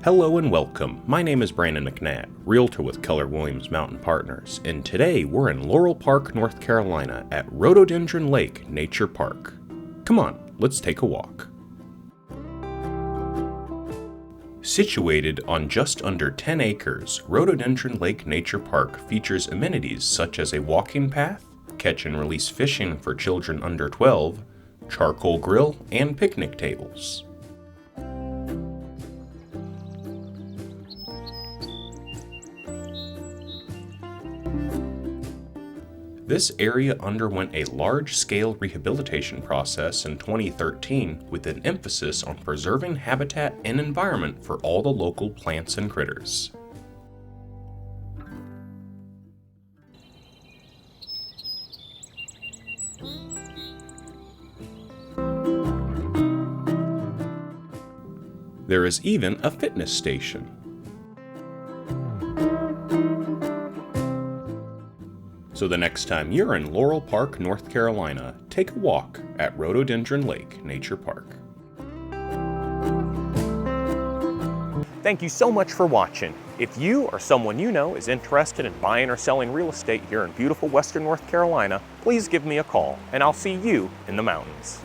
Hello and welcome. My name is Brandon McNabb, Realtor with Keller Williams Mountain Partners, and today we're in Laurel Park, North Carolina at Rhododendron Lake Nature Park. Come on, let's take a walk. Situated on just under 10 acres, Rhododendron Lake Nature Park features amenities such as a walking path, catch and release fishing for children under 12, charcoal grill, and picnic tables. This area underwent a large-scale rehabilitation process in 2013 with an emphasis on preserving habitat and environment for all the local plants and critters. There is even a fitness station. So the next time you're in Laurel Park, North Carolina, take a walk at Rhododendron Lake Nature Park. Thank you so much for watching. If you or someone you know is interested in buying or selling real estate here in beautiful Western North Carolina, please give me a call and I'll see you in the mountains.